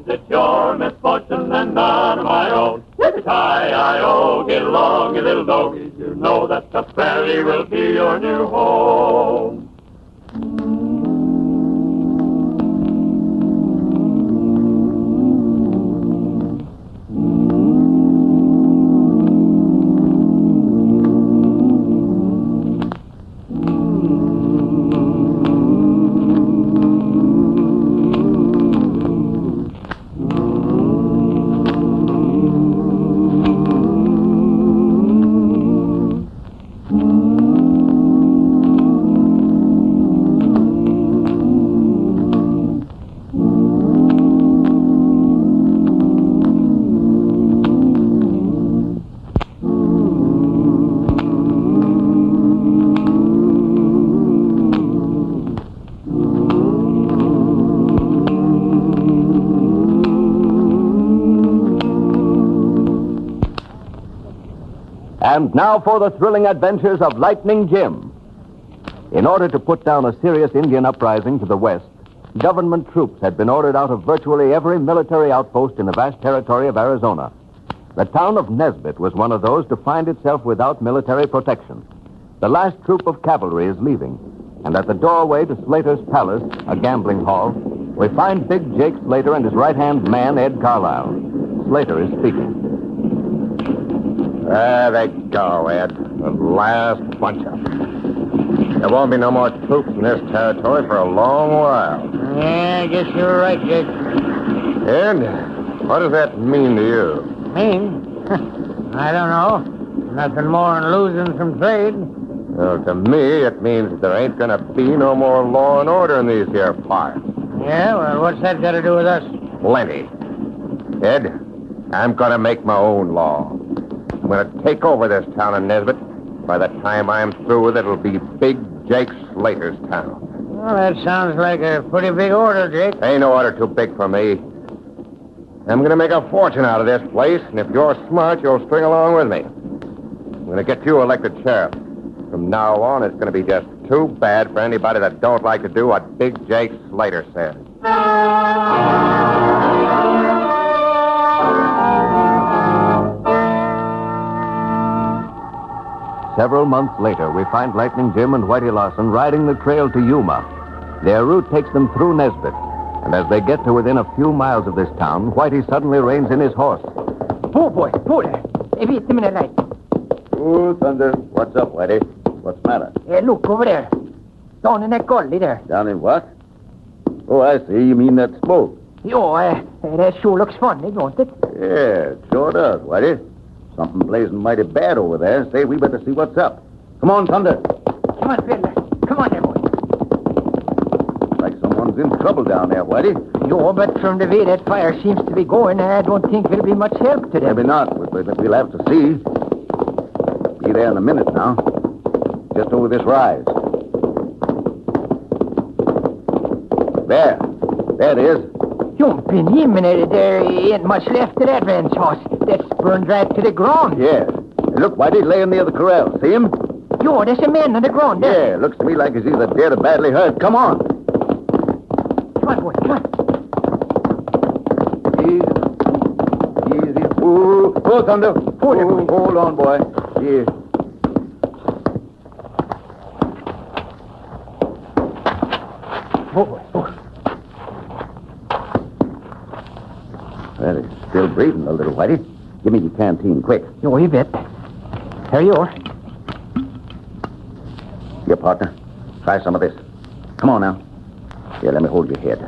Is it your misfortune and none of my own? Hi-I-O, get along, you little doggies. You know that the prairie will be your new home. And now for the thrilling adventures of Lightning Jim. In order to put down a serious Indian uprising to the west, government troops had been ordered out of virtually every military outpost in the vast territory of Arizona. The town of Nesbitt was one of those to find itself without military protection. The last troop of cavalry is leaving, and at the doorway to Slater's Palace, a gambling hall, we find Big Jake Slater and his right-hand man, Ed Carlisle. Slater is speaking. There they go, Ed. The last bunch of them. There won't be no more troops in this territory for a long while. Yeah, I guess you're right, Jake. Ed, what does that mean to you? Mean? I don't know. Nothing more than losing some trade. Well, to me, it means that there ain't going to be no more law and order in these here parts. Yeah, well, what's that got to do with us? Plenty. Ed, I'm going to make my own law. I'm going to take over this town of Nesbitt. By the time I'm through with it, it'll be Big Jake Slater's town. Well, that sounds like a pretty big order, Jake. Ain't no order too big for me. I'm going to make a fortune out of this place, and if you're smart, you'll string along with me. I'm going to get you elected sheriff. From now on, it's going to be just too bad for anybody that don't like to do what Big Jake Slater says. Several months later, we find Lightning Jim and Whitey Larson riding the trail to Yuma. Their route takes them through Nesbitt, and as they get to within a few miles of this town, Whitey suddenly reins in his horse. Oh, boy, pull there. Wait a minute, light. Oh, thunder. What's up, Whitey? What's the matter? Hey, look over there. Down in that gully there. Down in what? Oh, I see. You mean that smoke? Yo, that sure looks funny, don't it? Yeah, it sure does, Whitey. Something blazing mighty bad over there. Say, we better see what's up. Come on, Thunder. Come on, Fiddler. Come on there, boy. Like someone's in trouble down there, Whitey. Yo, but from the way that fire seems to be going, I don't think we'll be much help to them. Maybe not, but we'll have to see. Be there in a minute now. Just over this rise. There. There it is. Jumping him, there ain't much left of that ranch horse. That's burned right to the ground. Yeah. Hey, look, Whitey, laying near the corral. See him? Yo, there's a man on the ground there. Yeah, looks to me like he's either dead or badly hurt. Come on. Come on, boy, come on. Easy. Oh, Thunder. Hold on, boy. Yeah. Oh. Well, he's still breathing a little, Whitey. Give me your canteen, quick. Yo, you bet. Here you are. Here, partner. Try some of this. Come on now. Here, let me hold your head.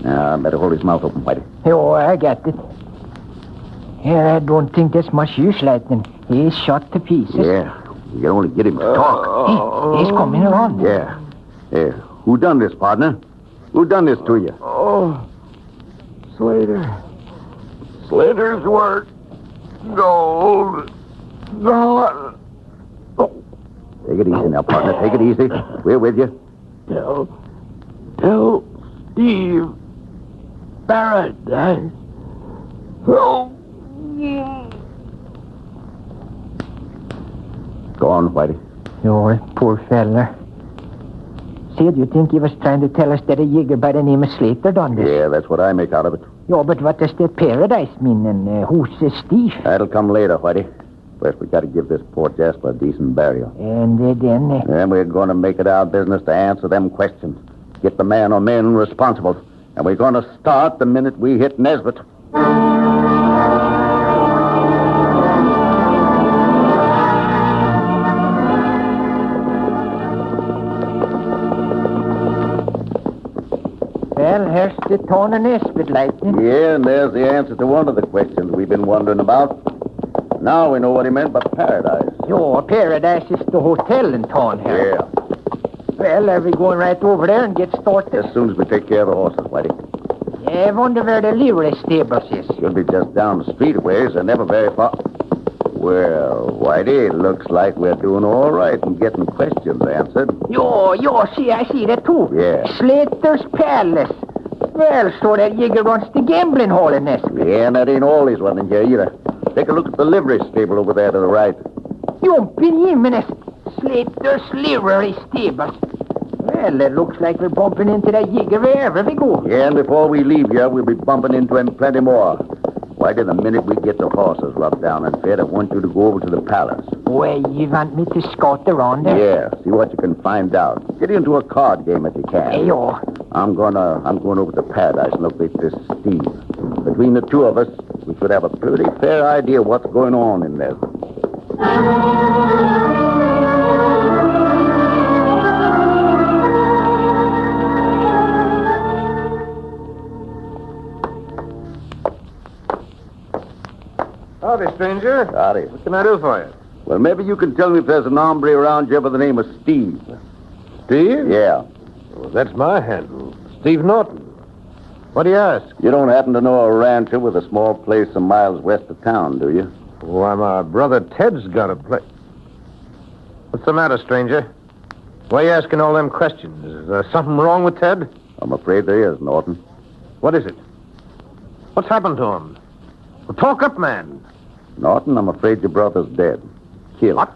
Now, better hold his mouth open, Whitey. Yo, I got it. Here, I don't think there's much use, Lightning. He's shot to pieces. Yeah, you can only get him to talk. Hey, he's coming around. Yeah. Yeah. Who done this, partner? Who done this to you? Oh, Slater. Slater's work. Gold. Gone. Oh. Take it easy now, partner. Take it easy. We're with you. Tell Steve Paradise. Oh. Go on, Whitey. Yo, poor fella. Say, do you think he was trying to tell us that a Jigger by the name of Slater done this? Yeah, that's what I make out of it. Yeah, but what does that paradise mean, and who's Steve? That'll come later, Whitey. First, we got to give this poor Jasper a decent burial. And then... Then we're going to make it our business to answer them questions. Get the man or men responsible. And we're going to start the minute we hit Nesbitt. Well, here's the town of Nesbitt, Lightning. Yeah, and there's the answer to one of the questions we've been wondering about. Now we know what he meant by paradise. Yo, paradise is the hotel in town here. Yeah. Well, are we going right over there and get started? As soon as we take care of the horses, Whitey. Yeah, I wonder where the livery stables is. Should be just down the street a ways. They're never very far. Well, Whitey, it looks like we're doing all right in getting questions answered. Yo, see, I see that too. Yeah. Slater's Palace. Well, so that Jigger runs the gambling hall in Nesbitt. Yeah, and that ain't all he's running here either. Take a look at the livery stable over there to the right. Jumping in minute. Slater's livery stables. Well, it looks like we're bumping into that Jigger wherever we go. Yeah, and before we leave here, we'll be bumping into him plenty more. Whitey, the minute we get the horses rubbed down and fed, I want you to go over to the palace. Well, you want me to scout around there? Yeah, see what you can find out. Get into a card game if you can. Hey, yo. I'm going over to Paradise and locate this Steve. Between the two of us, we should have a pretty fair idea what's going on in there. Howdy, stranger. Howdy. What can I do for you? Well, maybe you can tell me if there's an hombre around here by the name of Steve. Steve? Yeah. Well, that's my handle. Steve Norton. What do you ask? You don't happen to know a rancher with a small place some miles west of town, do you? Why, my brother Ted's got a place. What's the matter, stranger? Why are you asking all them questions? Is there something wrong with Ted? I'm afraid there is, Norton. What is it? What's happened to him? Well, talk up, man. Norton, I'm afraid your brother's dead. Killed. What?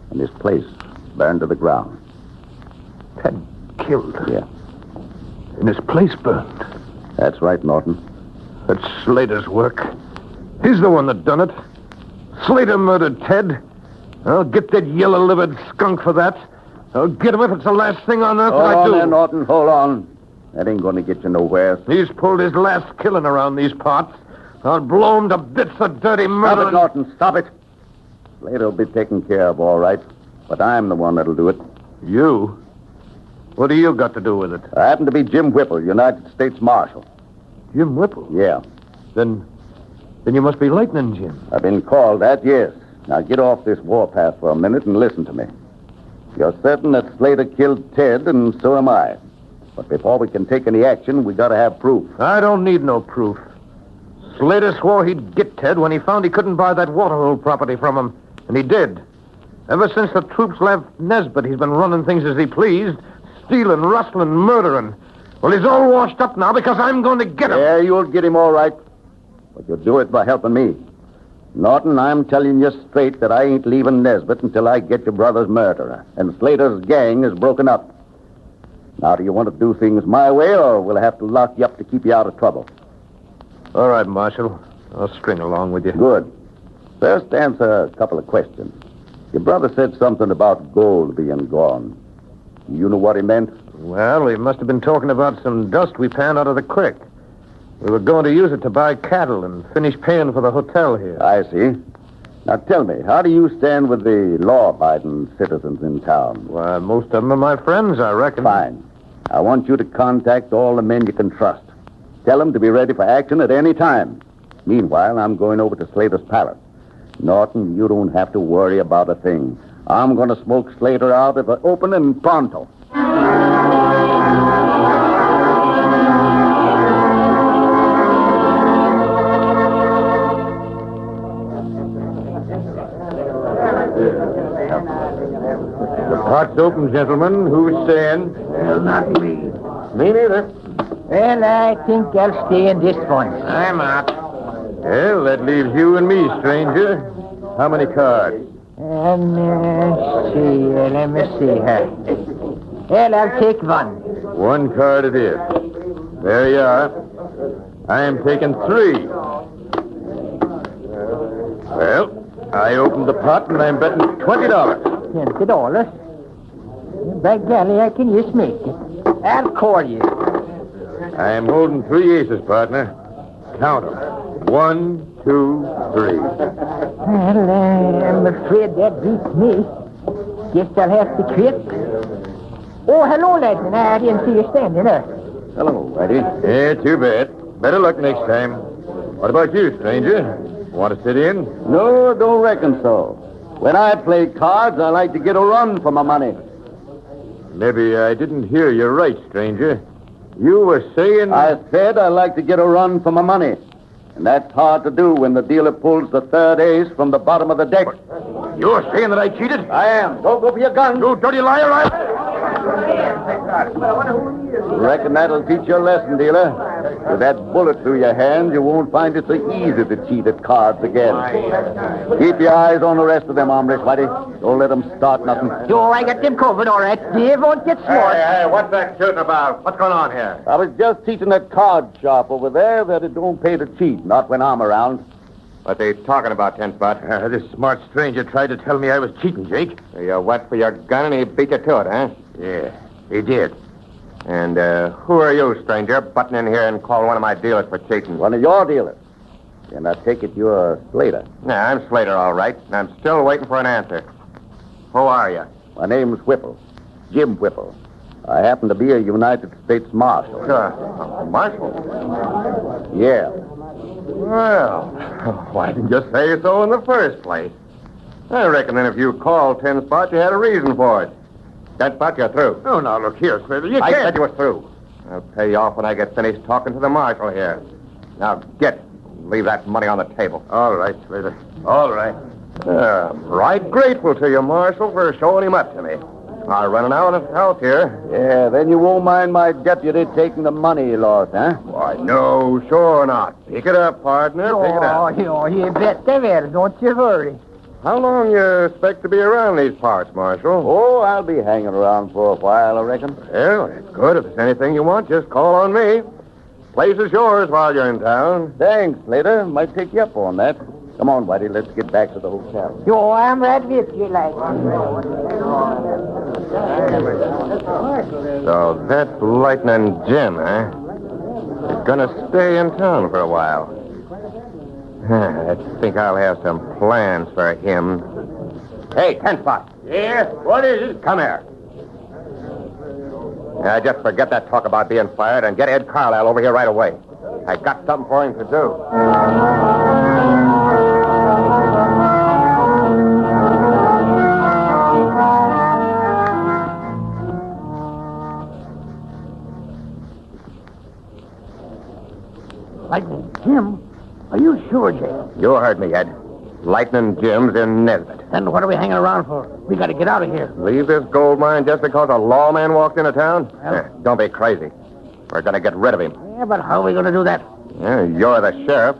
And his place burned to the ground. Ted killed. Yeah. And his place burned. That's right, Norton. That's Slater's work. He's the one that done it. Slater murdered Ted. I'll get that yellow-livered skunk for that. I'll get him if it's the last thing on earth Hold I on do. there, Norton. Hold on. That ain't going to get you nowhere. He's pulled his last killing around these parts. I'll blow him to bits of dirty murder. Stop it, Norton. Stop it. Slater'll be taken care of, all right. But I'm the one that'll do it. You? What do you got to do with it? I happen to be Jim Whipple, United States Marshal. Jim Whipple? Yeah. Then you must be Lightning Jim. I've been called that, yes. Now get off this warpath for a minute and listen to me. You're certain that Slater killed Ted, and so am I. But before we can take any action, we got to have proof. I don't need no proof. Slater swore he'd get Ted when he found he couldn't buy that waterhole property from him. And he did. Ever since the troops left Nesbitt, he's been running things as he pleased. Stealing, rustling, murdering. Well, he's all washed up now because I'm going to get him. Yeah, you'll get him all right. But you'll do it by helping me. Norton, I'm telling you straight that I ain't leaving Nesbitt until I get your brother's murderer. And Slater's gang is broken up. Now, do you want to do things my way, or we'll have to lock you up to keep you out of trouble? All right, Marshal. I'll string along with you. Good. First, answer a couple of questions. Your brother said something about gold being gone. You know what he meant? Well, we must have been talking about some dust we panned out of the creek. We were going to use it to buy cattle and finish paying for the hotel here. I see. Now tell me, how do you stand with the law-abiding citizens in town? Why, most of them are my friends, I reckon. Fine. I want you to contact all the men you can trust. Tell them to be ready for action at any time. Meanwhile, I'm going over to Slater's palace. Norton, you don't have to worry about a thing. I'm going to smoke Slater out of the open and pronto. The pot's open, gentlemen. Who's staying? Well, not me. Me neither. Well, I think I'll stay in this one. I'm out. Well, that leaves you and me, stranger. How many cards? Let me see here. Well, I'll take one. One card it is. There you are. I am taking 3. Well, I opened the pot and I'm betting $20. $20? By golly, I can just make it. I'll call you. I am holding 3 aces, partner. Count 'em. 1, 2, 3. Well, I'm afraid that beats me. Guess I'll have to quit. Oh, hello, Lightning. I didn't see you standing there. Hello, Whitey. Yeah, too bad. Better luck next time. What about you, stranger? Want to sit in? No, don't reckon so. When I play cards, I like to get a run for my money. Maybe I didn't hear you right, stranger. You were saying... I said I like to get a run for my money. And that's hard to do when the dealer pulls the 3rd ace from the bottom of the deck. You're saying that I cheated? I am. Don't go for your gun. You dirty liar! Reckon that'll teach you a lesson, dealer. With that bullet through your hand, you won't find it so easy to cheat at cards again. Keep your eyes on the rest of them hombres, Whitey. Don't let them start nothing. Oh, I got them covered, all right. Dave won't get smart. Hey, what's that shooting about? What's going on here? I was just teaching that card shop over there that it don't pay to cheat, not when I'm around. What they talking about, 10 Spot? This smart stranger tried to tell me I was cheating, Jake. You went for your gun and he beat you to it, huh? Yeah, he did. And who are you, stranger, butting in here and calling one of my dealers for cheating? One of your dealers. And I take it you're Slater. Yeah, I'm Slater, all right, and I'm still waiting for an answer. Who are you? My name's Whipple. Jim Whipple. I happen to be a United States Marshal. Marshal? Yeah. Well, why didn't you say so in the first place? I reckon then if you called 10 Spot, you had a reason for it. 10 Spot, you're through. Oh, now, look here, Slater. I said you were through. I'll pay you off when I get finished talking to the marshal here. Now, get. Leave that money on the table. All right, Slater. All right. I'm right grateful to you, Marshal, for showing him up to me. I'm running out of health here. Yeah, then you won't mind my deputy taking the money he lost, huh? Why, no, sure not. Pick it up, partner. Pick it up. Oh, you bet they will. Don't you worry. How long you expect to be around these parts, Marshal? Oh, I'll be hanging around for a while, I reckon. Well, it's good. If there's anything you want, just call on me. Place is yours while you're in town. Thanks, Slater. Might take you up on that. Come on, Whitey. Let's get back to the hotel. Yo, I'm right with you, like. So that's Lightning Jim, huh? He's gonna stay in town for a while. I think I'll have some plans for him. Hey, 10 Spot. Yeah? What is it? Come here. Just forget that talk about being fired and get Ed Carlisle over here right away. I got something for him to do. Lightning Jim? Are you sure, Jake? You heard me, Ed. Lightning Jim's in Nesbit. Then what are we hanging around for? We got to get out of here. Leave this gold mine just because a lawman walked into town? Well- Don't be crazy. We're going to get rid of him. Yeah, but how are we going to do that? You're the sheriff.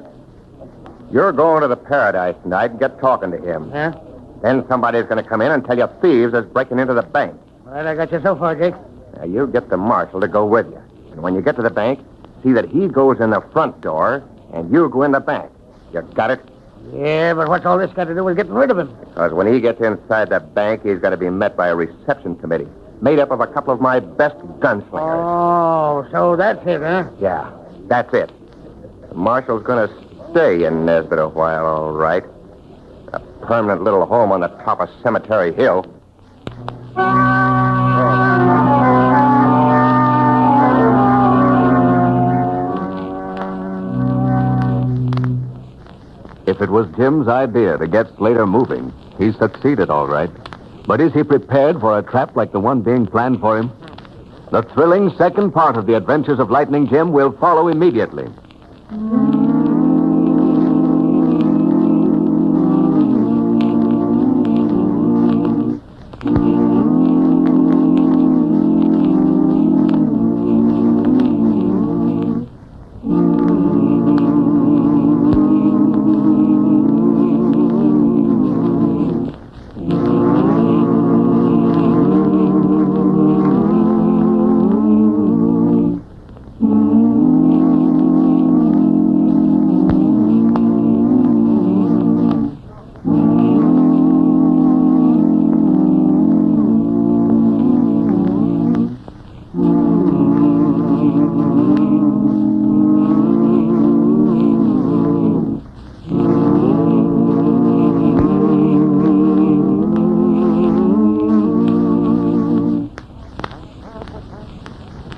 You're going to the Paradise tonight and get talking to him. Yeah? Then somebody's going to come in and tell you thieves is breaking into the bank. All right, I got you so far, Jake. Now, you get the marshal to go with you. And when you get to the bank, see that he goes in the front door and you go in the bank. You got it? Yeah, but what's all this got to do with getting rid of him? Because when he gets inside the bank, he's going to be met by a reception committee made up of a couple of my best gunslingers. Oh, so that's it, huh? Yeah, that's it. The marshal's going to stay in Nesbit a while, all right. A permanent little home on the top of Cemetery Hill. If it was Jim's idea to get Slater moving, he succeeded all right. But is he prepared for a trap like the one being planned for him? The thrilling second part of the adventures of Lightning Jim will follow immediately.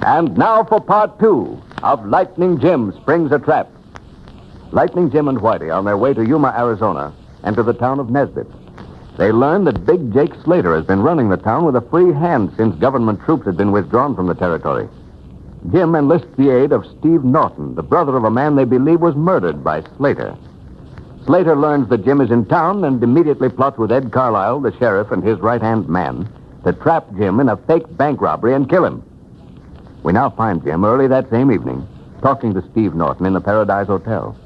And now for part 2 of Lightning Jim Springs a Trap. Lightning Jim and Whitey are on their way to Yuma, Arizona, and to the town of Nesbitt. They learn that Big Jake Slater has been running the town with a free hand since government troops had been withdrawn from the territory. Jim enlists the aid of Steve Norton, the brother of a man they believe was murdered by Slater. Slater learns that Jim is in town and immediately plots with Ed Carlisle, the sheriff, and his right-hand man to trap Jim in a fake bank robbery and kill him. We now find Jim early that same evening talking to Steve Norton in the Paradise Hotel.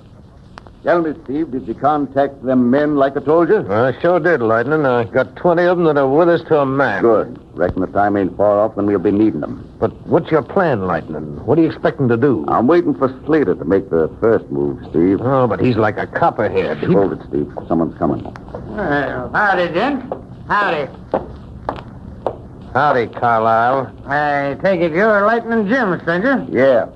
Tell me, Steve, did you contact them men like I told you? I sure did, Lightning. I got 20 of them that are with us to a man. Good. Reckon the time ain't far off when we'll be needing them. But what's your plan, Lightning? What are you expecting to do? I'm waiting for Slater to make the first move, Steve. Oh, but he's like a copperhead. Hold it, Steve. Someone's coming. Well, howdy, gents. Howdy. Howdy, Carlisle. I take it you're Lightning Jim, stranger. Yeah.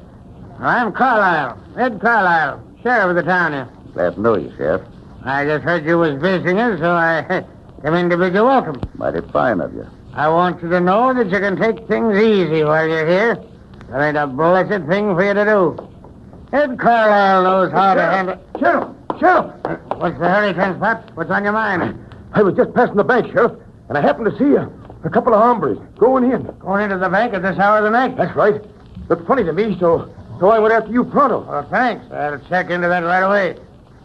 I'm Carlisle, Ed Carlisle, sheriff of the town here. Glad to know you, Sheriff. I just heard you was visiting us, so I come in to bid you welcome. Mighty fine of you. I want you to know that you can take things easy while you're here. There ain't a blessed thing for you to do. Ed Carlisle knows how to handle... Sheriff! Sheriff! What's the hurry, Transport? What's on your mind? I was just passing the bank, Sheriff, and I happened to see a couple of hombres going in. Going into the bank at this hour of the night? That's right. Looked funny to me, so I went after you pronto. Oh, thanks. I'll check into that right away.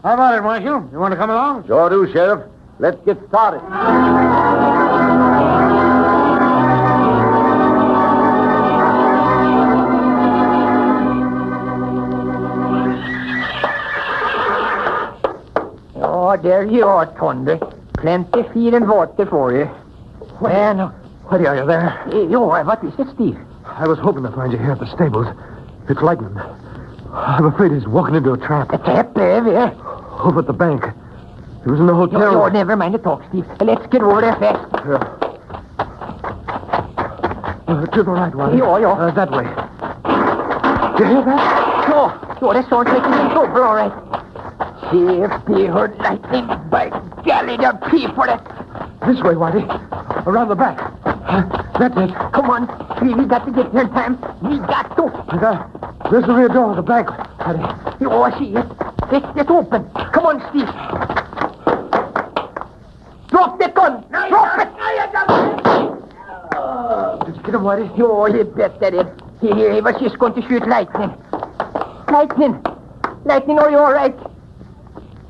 How about it, Marshal? You want to come along? Sure do, Sheriff. Let's get started. Oh, there you are, Thunder. Plenty feed and water for you. What? What are you there? What is it, Steve? I was hoping to find you here at the stables. It's Lightning. I'm afraid he's walking into a trap. A trap there, where? Over at the bank. He was in the hotel. No, never mind the talk, Steve. Let's get over there fast. To the right, Whitey. Yeah. That way. Do you hear that? No, that sounds like he's in trouble, all right. See if they heard Lightning. By golly, they'll pay for it. This way, Whitey. Around the back. That's it. Come on. We got to get there in time. We got to. There's the rear door of the bank, Whitey. Oh, I see it. It's open. Come on, Steve. Drop the gun. Drop it. Did you get him, Whitey? Oh, you bet that it. He was just going to shoot Lightning. Lightning, are you all right?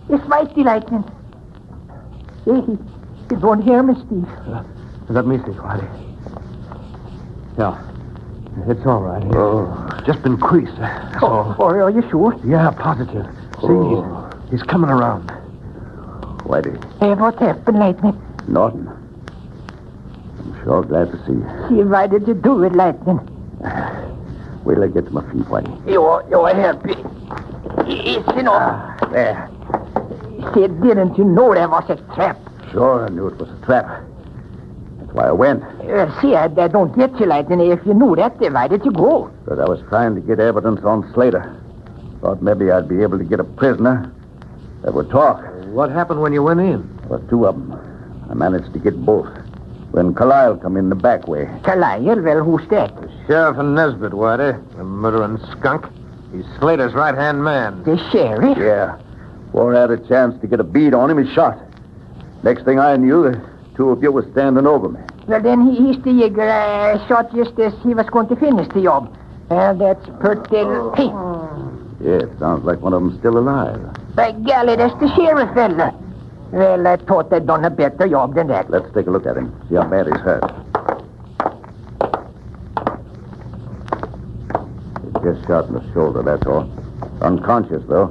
It's Whitey, Lightning. He don't hear me, Steve. Let me see, Whitey. Yeah. It's all right. Just been creased. Are you sure? Yeah, positive. See, he's coming around. Whitey. Hey, what happened, Lightning? Norton. I'm sure glad to see you. See, why did you do it, Lightning? Wait till I get to my feet, Whitey. You're happy. It's enough. There. See, didn't you know there was a trap? Sure, I knew it was a trap. That's why I went. See, I don't get you, Lightning. If you knew that, why did you go? Because I was trying to get evidence on Slater. Thought maybe I'd be able to get a prisoner that would talk. What happened when you went in? There were two of them. I managed to get both. When Carlisle come in the back way. Carlisle? Well, who's that? Sheriff in Nesbitt, Whitey. The murdering skunk. He's Slater's right-hand man. The sheriff? Yeah. Before I had a chance to get a bead on him, he shot. Next thing I knew, the two of you were standing over me. Well, then he's the Jaeger. Shot just as he was going to finish the job. That's pretty... Hey, Yeah, it sounds like one of them's still alive. by golly, that's the sheriff fella. Well, I thought they'd done a better job than that. Let's take a look at him, see how bad he's hurt. He's just shot in the shoulder, that's all. Unconscious, though.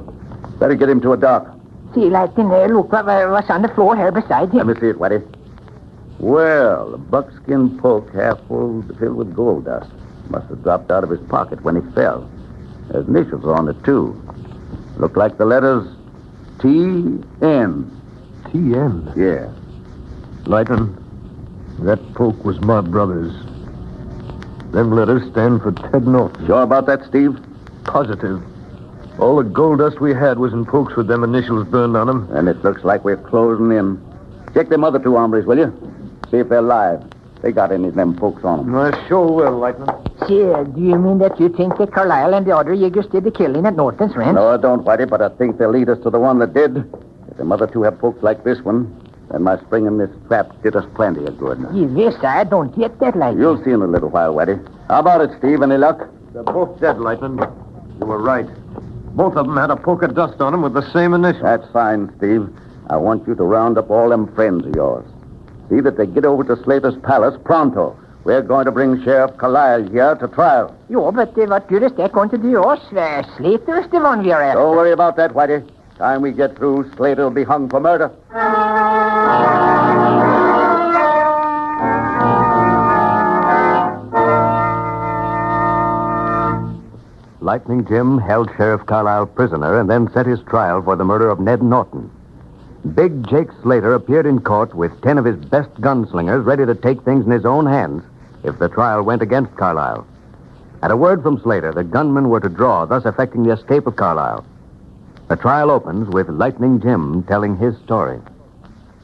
Better get him to a doc. See, Lightning, look what was on the floor here beside him. Let me see it, Whitey. Well, a buckskin poke half full filled with gold dust. Must have dropped out of his pocket when he fell. There's initials on it, too. Look like the letters T.N. T.N. Yeah. Lightning, that poke was my brother's. Them letters stand for Ted Norton. Sure about that, Steve? Positive. All the gold dust we had was in pokes with them initials burned on them. And it looks like we're closing in. Check them other two hombres, will you? See if they're live. They got any of them folks on them. I sure will, Lightning. Sure, do you mean that you think that Carlisle and the other Yiggers did the killing at Norton's ranch? No, I don't, Whitey, but I think they'll lead us to the one that did. If them other two have folks like this one, then my springing this trap did us plenty of good. Yes, I don't get that, Lightning. You'll see in a little while, Whitey. How about it, Steve? Any luck? They're both dead, Lightning. You were right. Both of them had a poke of dust on them with the same initials. That's fine, Steve. I want you to round up all them friends of yours. See that they get over to Slater's Palace pronto. We're going to bring Sheriff Carlisle here to trial. Jo, but what good is that going to do us? Slater's the one we are after. Don't worry about that, Whitey. Time we get through, Slater will be hung for murder. Lightning Jim held Sheriff Carlisle prisoner and then set his trial for the murder of Ned Norton. Big Jake Slater appeared in court with 10 of his best gunslingers ready to take things in his own hands if the trial went against Carlisle. At a word from Slater, the gunmen were to draw, thus affecting the escape of Carlisle. The trial opens with Lightning Jim telling his story.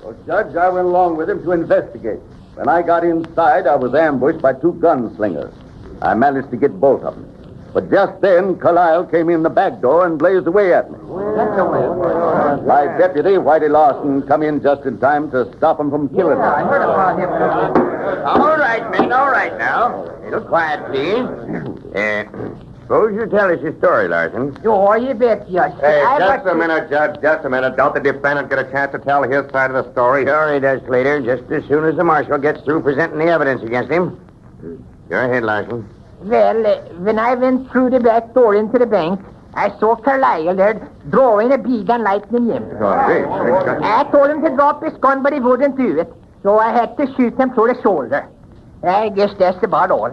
Well, Judge, I went along with him to investigate. When I got inside, I was ambushed by 2 gunslingers. I managed to get both of them. But just then, Carlisle came in the back door and blazed away at me. My deputy, Whitey Larson, come in just in time to stop him from killing me. I heard about him. All right, men, all right now. A little quiet, please. Suppose you tell us your story, Larson. Jo, you bet, Judge. Hey, just a minute, Judge, just a minute. Don't the defendant get a chance to tell his side of the story? Sure he does, Slater, just as soon as the marshal gets through presenting the evidence against him. Go ahead, Larson. Well, when I went through the back door into the bank, I saw Carlisle there drawing a bead on Lightning Jim. I told him to drop his gun, but he wouldn't do it. So I had to shoot him through the shoulder. I guess that's about all.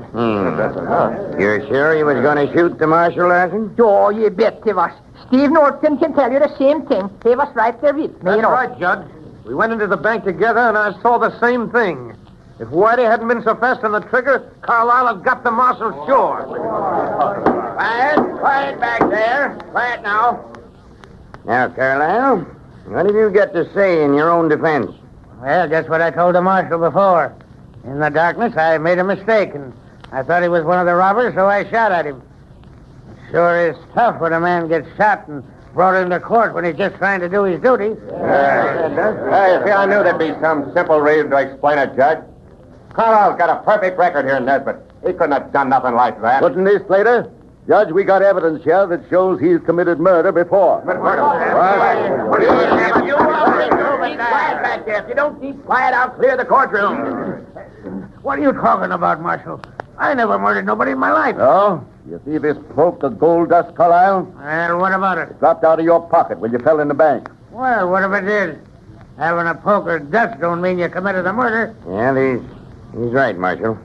You're sure he was going to shoot the marshal, Larson? Oh, you bet he was. Steve Norton can tell you the same thing. He was right there with me, That's right, Judge. We went into the bank together, and I saw the same thing. If Whitey hadn't been so fast on the trigger, Carlisle had got the marshal sure. Quiet back there. Quiet now. Now, Carlisle, what have you got to say in your own defense? Well, just what I told the marshal before. In the darkness, I made a mistake, and I thought he was one of the robbers, so I shot at him. It sure is tough when a man gets shot and brought into court when he's just trying to do his duty. I knew there'd be some simple reason to explain it, Judge. Carlisle's got a perfect record here in Nesbitt. He couldn't have done nothing like that. Couldn't he, Slater? Judge, we got evidence here that shows he's committed murder before. Keep quiet back there. If you don't keep quiet, I'll clear the courtroom. What are you talking about, Marshal? I never murdered nobody in my life. Oh? You see this poke of gold dust, Carlisle? Well, what about it? It dropped out of your pocket when you fell in the bank. Well, what if it did? Having a poker dust don't mean you committed a murder. Yeah, he's right, Marshal.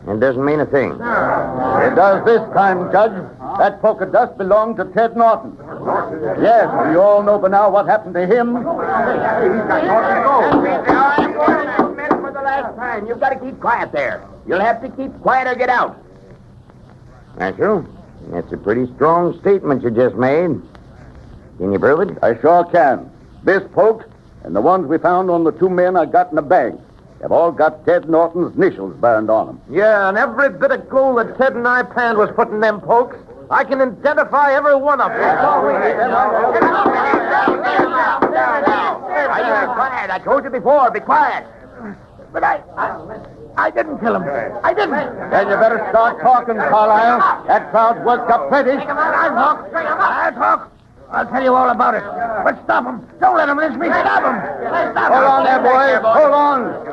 It doesn't mean a thing. It does this time, Judge. That poke of dust belonged to Ted Norton. Yes, you all know by now what happened to him. I'm going for the last time. You've got to keep quiet there. You'll have to keep quiet or get out. Marshal, that's a pretty strong statement you just made. Can you prove it? I sure can. This poke and the ones we found on the 2 men I got in the bank have all got Ted Norton's initials burned on them. Yeah, and every bit of gold that Ted and I panned was put in them pokes. I can identify every one of them. Quiet. I told you before. Be quiet. But I didn't kill him. I didn't. Then you better start talking, Carlisle. That crowd's worked up plenty. I'll talk. I'll tell you all about it. But stop him. Don't let him lynch me. Stop him. Stop him. Hold on there, boys. Hold on.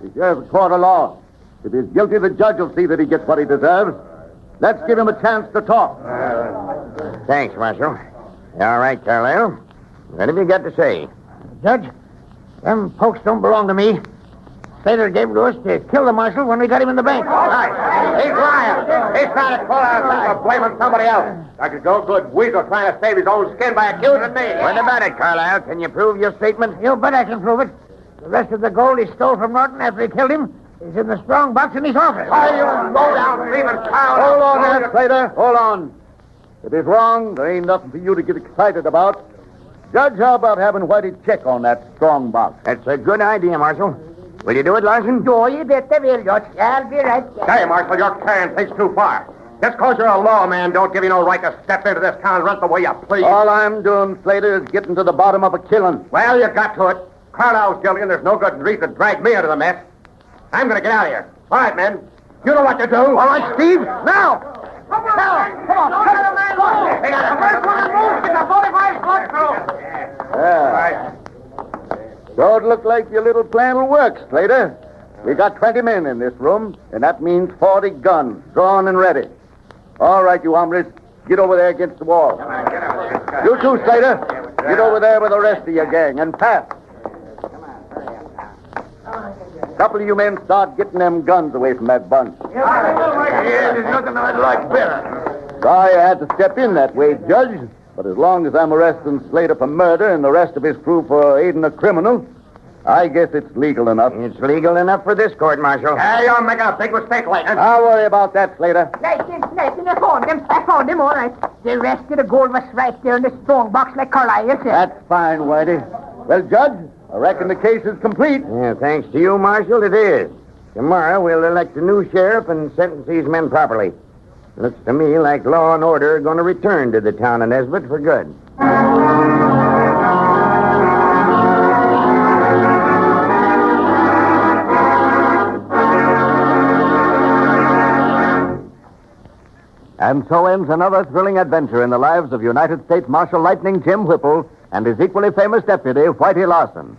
He's here the court of law. If he's guilty, the judge will see that he gets what he deserves. Let's give him a chance to talk. Thanks, Marshal. All right, Carlisle. What have you got to say? Judge, them pokes don't belong to me. Slater gave them to us to kill the marshal when we got him in the bank. Right. He's lying. He's trying to pull out for blaming somebody else. Like a no-good weasel trying to save his own skin by accusing me. What about it, Carlisle? Can you prove your statement? You bet I can prove it. The rest of the gold he stole from Norton after he killed him is in the strong box in his office. Why, you low down thieving clown. Hold on there, Slater. Hold on. If he's wrong, there ain't nothing for you to get excited about. Judge, how about having Whitey check on that strong box? That's a good idea, Marshal. Will you do it, Larson? Do you bet I will, Judge. I'll be right back. Hey, Marshal, you're carrying things too far. Just because you're a lawman don't give you no right to step into this town and run the way you please. All I'm doing, Slater, is getting to the bottom of a killing. Well, you got to it. Carlisle's guilty, and there's no good reason to drag me into the mess. I'm going to get out of here. All right, men. You know what to do. All right, Steve. Now. Come on. Yeah. So it looks like your little plan will work, Slater. We got 20 men in this room, and that means 40 guns, drawn and ready. All right, you hombres, get over there against the wall. You too, Slater. Get over there with the rest of your gang, and pass. A couple of you men start getting them guns away from that bunch. There's nothing I'd like better. Sorry I had to step in that way, Judge. But as long as I'm arresting Slater for murder and the rest of his crew for aiding a criminal, I guess it's legal enough. It's legal enough for this court, Marshal. Hey, you're making a big mistake, Lightning. I'll worry about that, Slater. Lightning, I found him, all right. The rest of the gold was right there in the strong box like Carlisle said. That's fine, Whitey. Well, Judge, I reckon the case is complete. Yeah, thanks to you, Marshal, it is. Tomorrow we'll elect a new sheriff and sentence these men properly. Looks to me like law and order are going to return to the town of Nesbit for good. And so ends another thrilling adventure in the lives of United States Marshal Lightning Jim Whipple and his equally famous deputy, Whitey Larson.